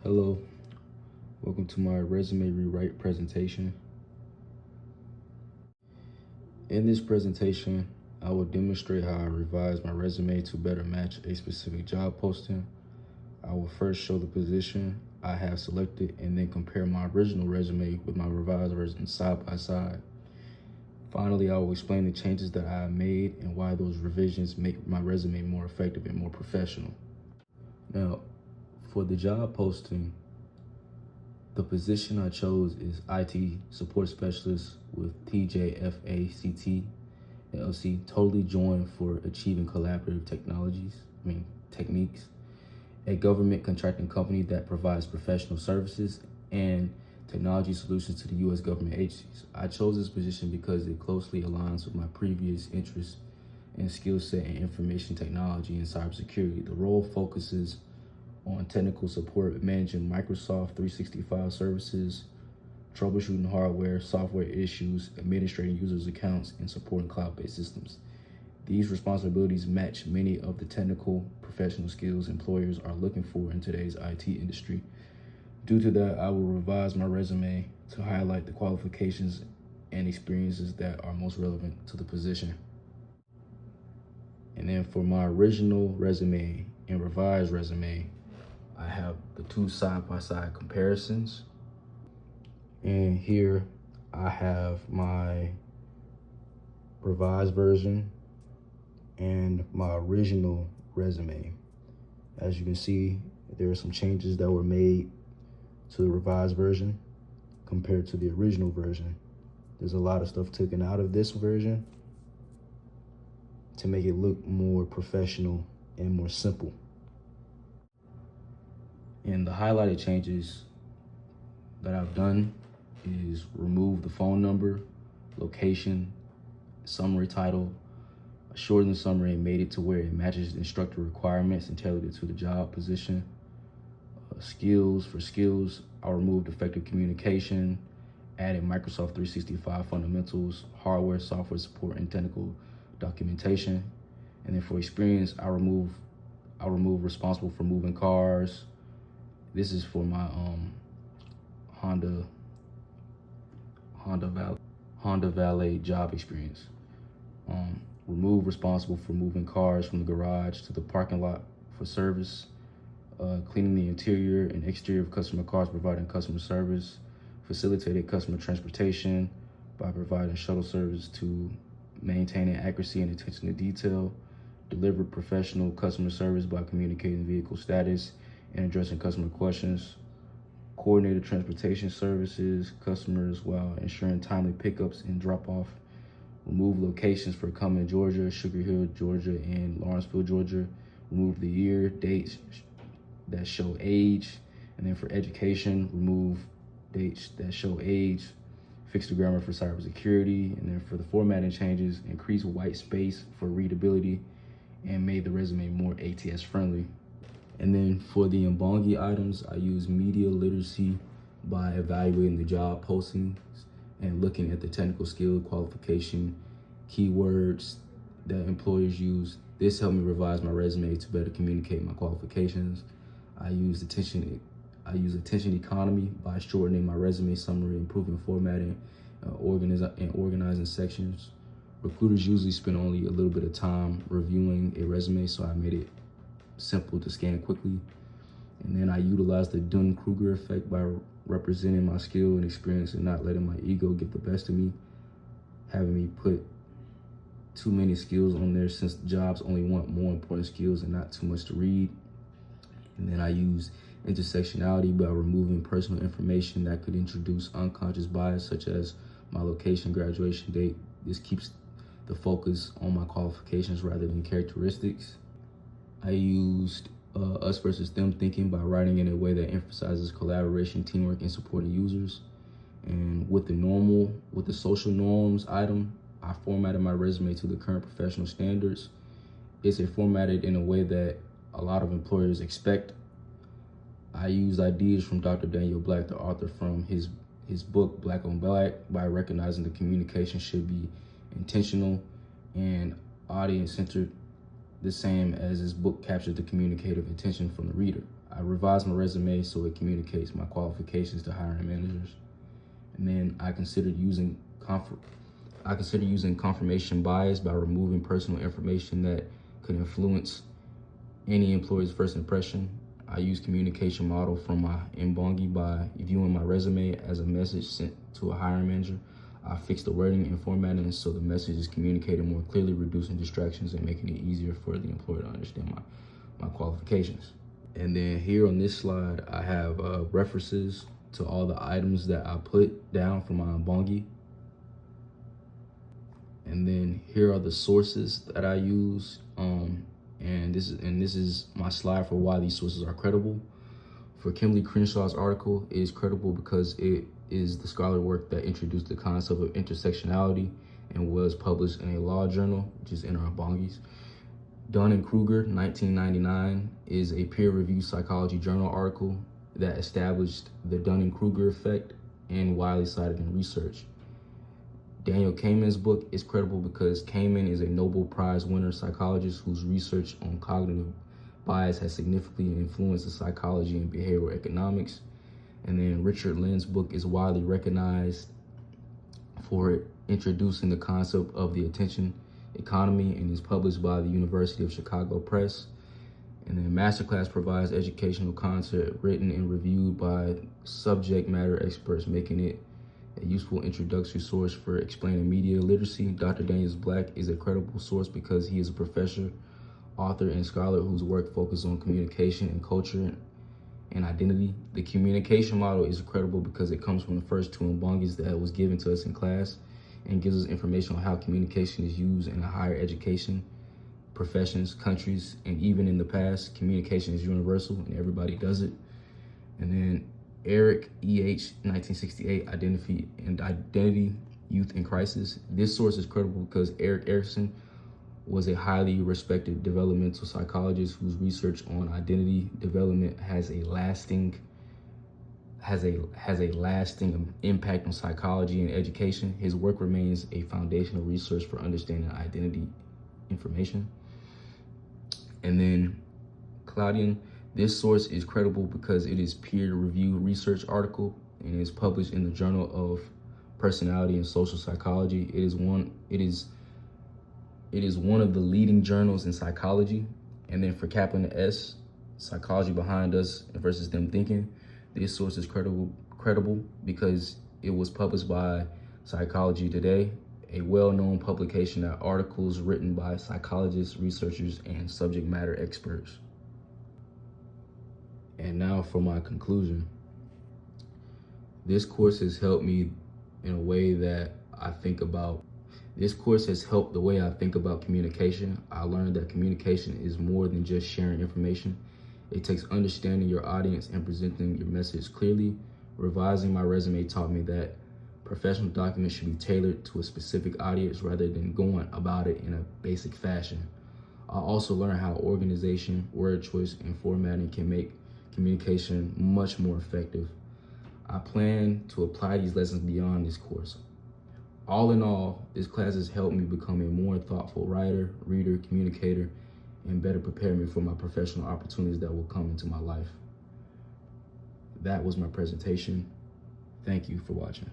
Hello, welcome to my resume rewrite presentation. In this presentation, I will demonstrate how I revised my resume to better match a specific job posting. I will first show the position I have selected and then compare my original resume with my revised version side by side. Finally, I will explain the changes that I have made and why those revisions make my resume more effective and more professional. Now, for the job posting, the position I chose is IT support specialist with TJFACT LLC, totally joined for achieving collaborative techniques, a government contracting company that provides professional services and technology solutions to the U.S. government agencies. I chose this position because it closely aligns with my previous interests and skill set in information technology and cybersecurity. The role focuses on technical support, managing Microsoft 365 services, troubleshooting hardware, software issues, administrating users' accounts, and supporting cloud-based systems. These responsibilities match many of the technical professional skills employers are looking for in today's IT industry. Due to that, I will revise my resume to highlight the qualifications and experiences that are most relevant to the position. And then for my original resume and revised resume, I have the two side-by-side comparisons. And here I have my revised version and my original resume. As you can see, there are some changes that were made to the revised version compared to the original version. There's a lot of stuff taken out of this version to make it look more professional and more simple. And the highlighted changes that I've done is remove the phone number, location, summary title. I shortened the summary and made it to where it matches the instructor requirements and tailored it to the job position. Skills, I removed effective communication, added Microsoft 365 fundamentals, hardware, software support, and technical documentation. And then for experience, I remove responsible for moving cars. This is for my Honda Valet job experience. Remove responsible for moving cars from the garage to the parking lot for service, cleaning the interior and exterior of customer cars, providing customer service, facilitated customer transportation by providing shuttle service to maintaining accuracy and attention to detail, delivered professional customer service by communicating vehicle status and addressing customer questions, coordinated transportation services, customers while ensuring timely pickups and drop-off, remove locations for Cumming, Georgia, Sugar Hill, Georgia, and Lawrenceville, Georgia, remove the year, dates that show age, and then for education, remove dates that show age, fix the grammar for cybersecurity, and then for the formatting changes, increase white space for readability, and made the resume more ATS friendly. And then for the Mbongi items, I use media literacy by evaluating the job postings and looking at the technical skill qualification, keywords that employers use. This helped me revise my resume to better communicate my qualifications. I use attention economy by shortening my resume summary, improving formatting, organizing sections. Recruiters usually spend only a little bit of time reviewing a resume, so I made it simple to scan quickly. And then I utilized the Dunning-Kruger effect by representing my skill and experience and not letting my ego get the best of me, having me put too many skills on there since jobs only want more important skills and not too much to read. And then I use intersectionality by removing personal information that could introduce unconscious bias, such as my location, graduation date. This keeps the focus on my qualifications rather than characteristics. I used us versus them thinking by writing in a way that emphasizes collaboration, teamwork, and supporting users. And with the social norms item, I formatted my resume to the current professional standards. It's formatted in a way that a lot of employers expect. I used ideas from Dr. Daniel Black, the author from his book, Black on Black, by recognizing the communication should be intentional and audience-centered, the same as his book captured the communicative intention from the reader. I revised my resume so it communicates my qualifications to hiring managers. And then I considered using confirmation bias by removing personal information that could influence any employee's first impression. I used communication model from my Mbongi by viewing my resume as a message sent to a hiring manager. I fixed the wording and formatting so the message is communicated more clearly, reducing distractions and making it easier for the employer to understand my qualifications. And then here on this slide, I have references to all the items that I put down for my Mbongi. And then here are the sources that I use. And this is my slide for why these sources are credible. For Kimberly Crenshaw's article, it is credible because it is the scholarly work that introduced the concept of intersectionality and was published in a law journal, which is in our Mbongis. Dunning-Kruger, 1999, is a peer-reviewed psychology journal article that established the Dunning-Kruger effect and widely cited in research. Daniel Kahneman's book is credible because Kahneman is a Nobel Prize winner psychologist whose research on cognitive bias has significantly influenced the psychology and behavioral economics. And then Richard Lynn's book is widely recognized for introducing the concept of the attention economy and is published by the University of Chicago Press. And then Masterclass provides educational content written and reviewed by subject matter experts, making it a useful introductory source for explaining media literacy. Dr. Daniels Black is a credible source because he is a professor, author, and scholar whose work focuses on communication and culture and identity. The communication model is credible because it comes from the first two Mbongis that was given to us in class and gives us information on how communication is used in higher education, professions, countries, and even in the past. Communication is universal and everybody does it. And then Eric E.H., 1968, Identity, Youth in Crisis. This source is credible because Erik Erikson was a highly respected developmental psychologist whose research on identity development has a lasting impact on psychology and education. His work remains a foundational research for understanding identity information. And then Claudian, this source is credible because it is peer-reviewed research article and is published in the Journal of Personality and Social Psychology. It is one of the leading journals in psychology. And then for Kaplan S, Psychology Behind Us versus Them Thinking, this source is credible because it was published by Psychology Today, a well-known publication that articles written by psychologists, researchers, and subject matter experts. And now for my conclusion. This course has helped me in a way that This course has helped the way I think about communication. I learned that communication is more than just sharing information. It takes understanding your audience and presenting your message clearly. Revising my resume taught me that professional documents should be tailored to a specific audience rather than going about it in a basic fashion. I also learned how organization, word choice, and formatting can make communication much more effective. I plan to apply these lessons beyond this course. All in all, this class has helped me become a more thoughtful writer, reader, communicator, and better prepare me for my professional opportunities that will come into my life. That was my presentation. Thank you for watching.